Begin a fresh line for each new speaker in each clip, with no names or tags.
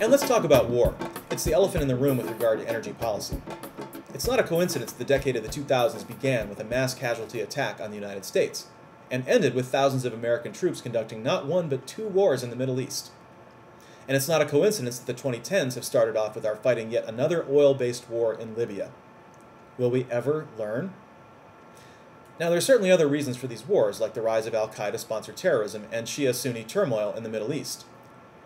And let's talk about war. It's the elephant in the room with regard to energy policy. It's not a coincidence the decade of the 2000s began with a mass casualty attack on the United States, and ended with thousands of American troops conducting not one but two wars in the Middle East. And it's not a coincidence that the 2010s have started off with our fighting yet another oil-based war in Libya. Will we ever learn? Now, there are certainly other reasons for these wars, like the rise of al-Qaeda-sponsored terrorism and Shia-Sunni turmoil in the Middle East.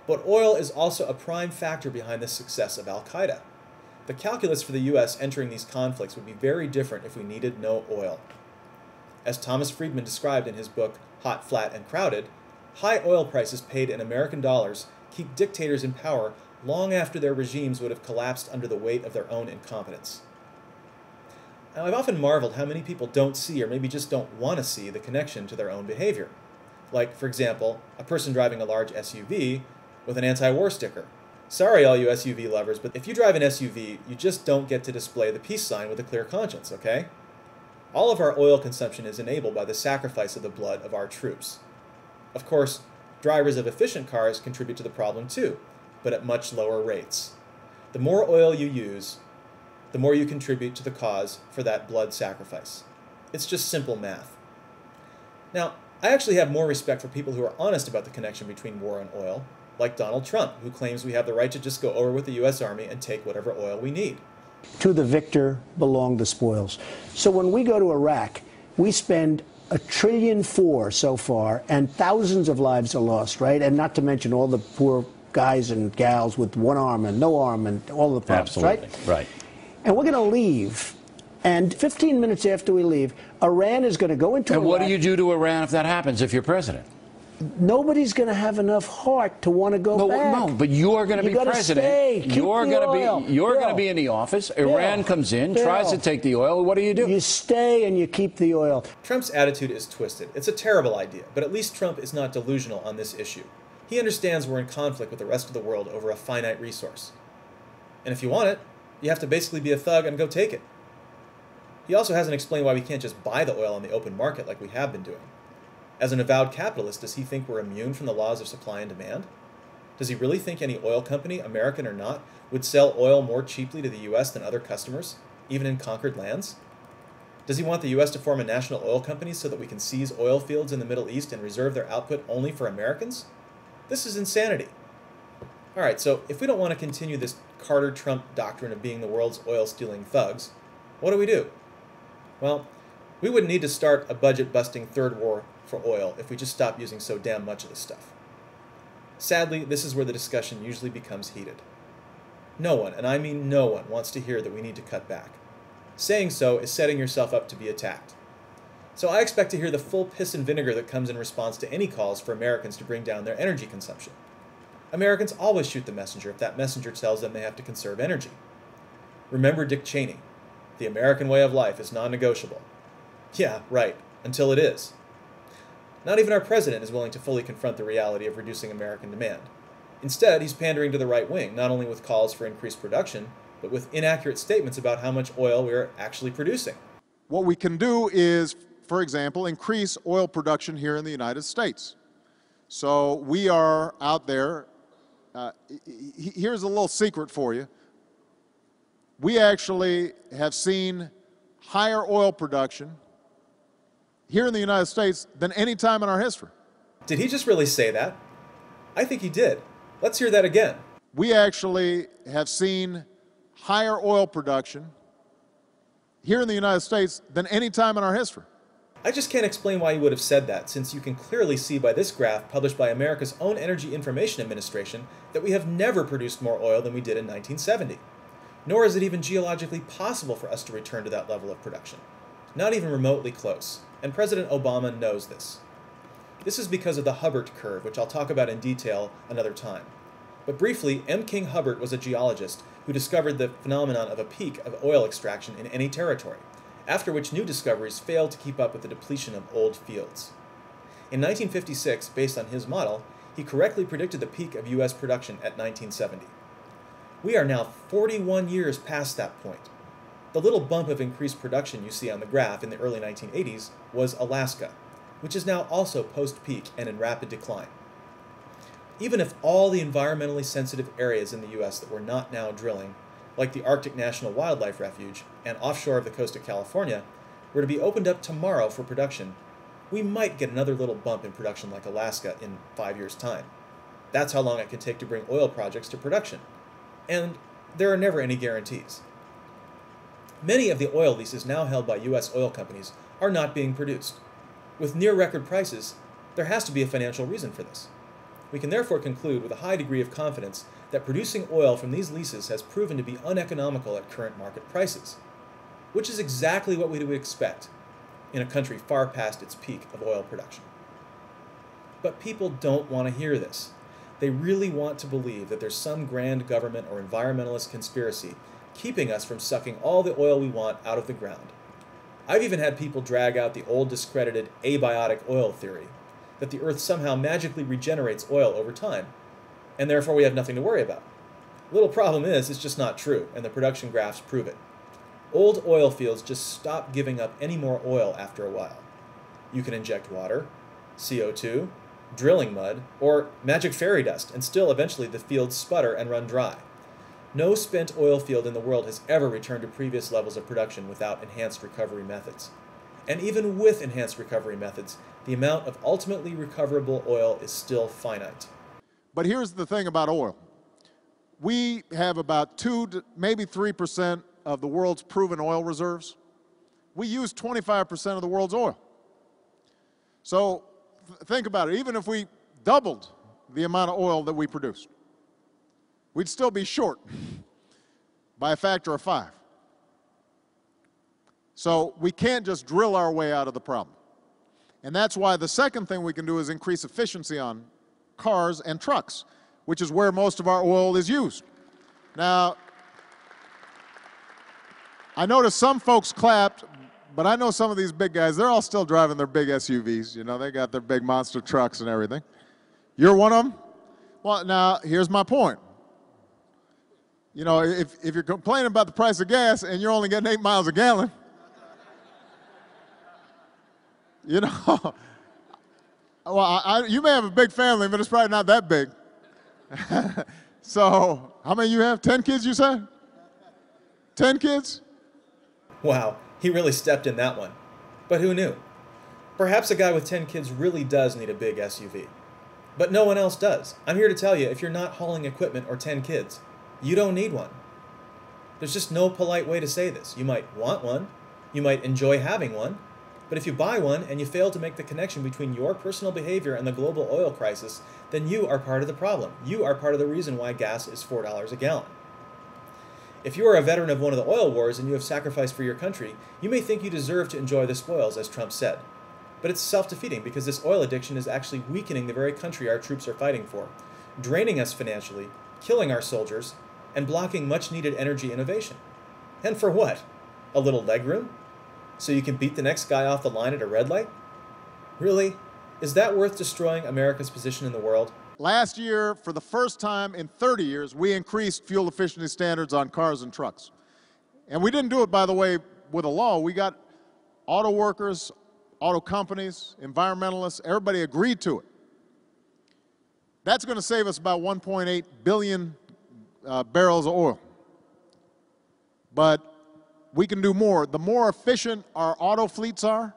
But oil is also a prime factor behind the success of al-Qaeda. The calculus for the U.S. entering these conflicts would be very different if we needed no oil. As Thomas Friedman described in his book, Hot, Flat, and Crowded, high oil prices paid in American dollars keep dictators in power long after their regimes would have collapsed under the weight of their own incompetence. Now, I've often marveled how many people don't see, or maybe just don't want to see, the connection to their own behavior. Like, for example, a person driving a large SUV with an anti-war sticker. Sorry, all you SUV lovers, but if you drive an SUV, you just don't get to display the peace sign with a clear conscience, okay? All of our oil consumption is enabled by the sacrifice of the blood of our troops. Of course, drivers of efficient cars contribute to the problem too, but at much lower rates. The more oil you use, the more you contribute to the cause for that blood sacrifice. It's just simple math. Now, I actually have more respect for people who are honest about the connection between war and oil, like Donald Trump, who claims we have the right to just go over with the U.S. Army and take whatever oil we need.
To the victor belong the spoils. So when we go to Iraq, we spend $1.4 trillion so far, and thousands of lives are lost, right? And not to mention all the poor guys and gals with one arm and no arm and all the problems,
Absolutely. Right.
And we're going to leave. And 15 minutes after we leave, Iran is going to go into Iraq.
And what do you do to Iran if that happens, if you're president?
Nobody's going to have enough heart to want to go back.
No, but you're going to be president.
Stay.
You're going to be in the office. Iran comes in, tries to take the oil. What do?
You stay and you keep the oil.
Trump's attitude is twisted. It's a terrible idea, but at least Trump is not delusional on this issue. He understands we're in conflict with the rest of the world over a finite resource. And if you want it, you have to basically be a thug and go take it. He also hasn't explained why we can't just buy the oil on the open market like we have been doing. As an avowed capitalist, does he think we're immune from the laws of supply and demand? Does he really think any oil company, American or not, would sell oil more cheaply to the U.S. than other customers, even in conquered lands? Does he want the U.S. to form a national oil company so that we can seize oil fields in the Middle East and reserve their output only for Americans? This is insanity. All right, so if we don't want to continue this Carter-Trump doctrine of being the world's oil-stealing thugs, what do? Well, we wouldn't need to start a budget-busting third war for oil if we just stop using so damn much of this stuff. Sadly, this is where the discussion usually becomes heated. No one, and I mean no one, wants to hear that we need to cut back. Saying so is setting yourself up to be attacked. So I expect to hear the full piss and vinegar that comes in response to any calls for Americans to bring down their energy consumption. Americans always shoot the messenger if that messenger tells them they have to conserve energy. Remember Dick Cheney. The American way of life is non-negotiable. Yeah, right, until it is. Not even our president is willing to fully confront the reality of reducing American demand. Instead, he's pandering to the right wing, not only with calls for increased production, but with inaccurate statements about how much oil we are actually producing.
What we can do is, for example, increase oil production here in the United States. So we are out there. Here's a little secret for you. We actually have seen higher oil production here in the United States than any time in our history.
Did he just really say that? I think he did. Let's hear that again.
We actually have seen higher oil production here in the United States than any time in our history.
I just can't explain why he would have said that, since you can clearly see by this graph published by America's own Energy Information Administration that we have never produced more oil than we did in 1970. Nor is it even geologically possible for us to return to that level of production. Not even remotely close. And President Obama knows this. This is because of the Hubbert curve, which I'll talk about in detail another time. But briefly, M. King Hubbert was a geologist who discovered the phenomenon of a peak of oil extraction in any territory, after which new discoveries failed to keep up with the depletion of old fields. In 1956, based on his model, he correctly predicted the peak of U.S. production at 1970. We are now 41 years past that point. The little bump of increased production you see on the graph in the early 1980s was Alaska, which is now also post-peak and in rapid decline. Even if all the environmentally sensitive areas in the U.S. that we're not now drilling, like the Arctic National Wildlife Refuge and offshore of the coast of California, were to be opened up tomorrow for production, we might get another little bump in production like Alaska in 5 years' time. That's how long it can take to bring oil projects to production. And there are never any guarantees. Many of the oil leases now held by U.S. oil companies are not being produced. With near-record prices, there has to be a financial reason for this. We can therefore conclude with a high degree of confidence that producing oil from these leases has proven to be uneconomical at current market prices, which is exactly what we would expect in a country far past its peak of oil production. But people don't want to hear this. They really want to believe that there's some grand government or environmentalist conspiracy keeping us from sucking all the oil we want out of the ground. I've even had people drag out the old discredited abiotic oil theory, that the earth somehow magically regenerates oil over time, and therefore we have nothing to worry about. The little problem is, it's just not true, and the production graphs prove it. Old oil fields just stop giving up any more oil after a while. You can inject water, CO2, drilling mud, or magic fairy dust, and still eventually the fields sputter and run dry. No spent oil field in the world has ever returned to previous levels of production without enhanced recovery methods. And even with enhanced recovery methods, the amount of ultimately recoverable oil is still finite.
But here's the thing about oil. We have about 2 to maybe 3% of the world's proven oil reserves. We use 25% of the world's oil. So think about it. Even if we doubled the amount of oil that we produce, we'd still be short by a factor of 5. So we can't just drill our way out of the problem. And that's why the second thing we can do is increase efficiency on cars and trucks, which is where most of our oil is used. Now, I noticed some folks clapped, but I know some of these big guys, they're all still driving their big SUVs. You know, they got their big monster trucks and everything. You're one of them? Well, now, here's my point. You know, if you're complaining about the price of gas and you're only getting 8 miles a gallon, you know, well, you may have a big family, but it's probably not that big. So, how many you have? 10 kids, you said? 10 kids?
Wow, he really stepped in that one. But who knew? Perhaps a guy with 10 kids really does need a big SUV. But no one else does. I'm here to tell you, if you're not hauling equipment or 10 kids, you don't need one. There's just no polite way to say this. You might want one, you might enjoy having one, but if you buy one and you fail to make the connection between your personal behavior and the global oil crisis, then you are part of the problem. You are part of the reason why gas is $4 a gallon. If you are a veteran of one of the oil wars and you have sacrificed for your country, you may think you deserve to enjoy the spoils, as Trump said. But it's self-defeating because this oil addiction is actually weakening the very country our troops are fighting for, draining us financially, killing our soldiers, and blocking much-needed energy innovation. And for what? A little legroom? So you can beat the next guy off the line at a red light? Really? Is that worth destroying America's position in the world?
Last year, for the first time in 30 years, we increased fuel efficiency standards on cars and trucks. And we didn't do it, by the way, with a law. We got auto workers, auto companies, environmentalists, everybody agreed to it. That's going to save us about 1.8 billion barrels of oil. But we can do more. The more efficient our auto fleets are,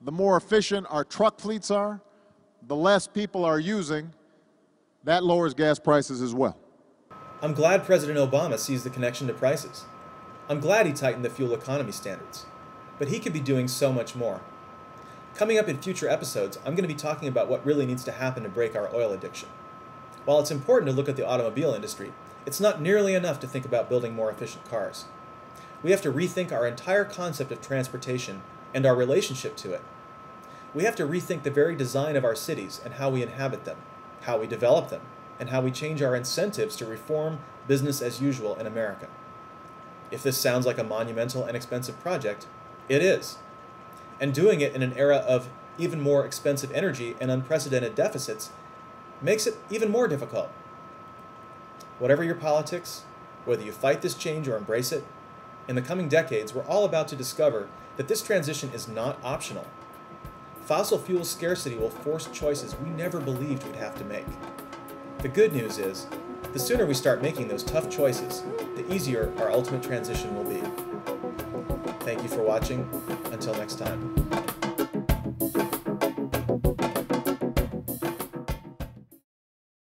the more efficient our truck fleets are, the less people are using. That lowers gas prices as well.
I'm glad President Obama sees the connection to prices. I'm glad he tightened the fuel economy standards. But he could be doing so much more. Coming up in future episodes, I'm going to be talking about what really needs to happen to break our oil addiction. While it's important to look at the automobile industry, it's not nearly enough to think about building more efficient cars. We have to rethink our entire concept of transportation and our relationship to it. We have to rethink the very design of our cities and how we inhabit them, how we develop them, and how we change our incentives to reform business as usual in America. If this sounds like a monumental and expensive project, it is. And doing it in an era of even more expensive energy and unprecedented deficits makes it even more difficult. Whatever your politics, whether you fight this change or embrace it, in the coming decades, we're all about to discover that this transition is not optional. Fossil fuel scarcity will force choices we never believed we'd have to make. The good news is, the sooner we start making those tough choices, the easier our ultimate transition will be. Thank you for watching. Until next time.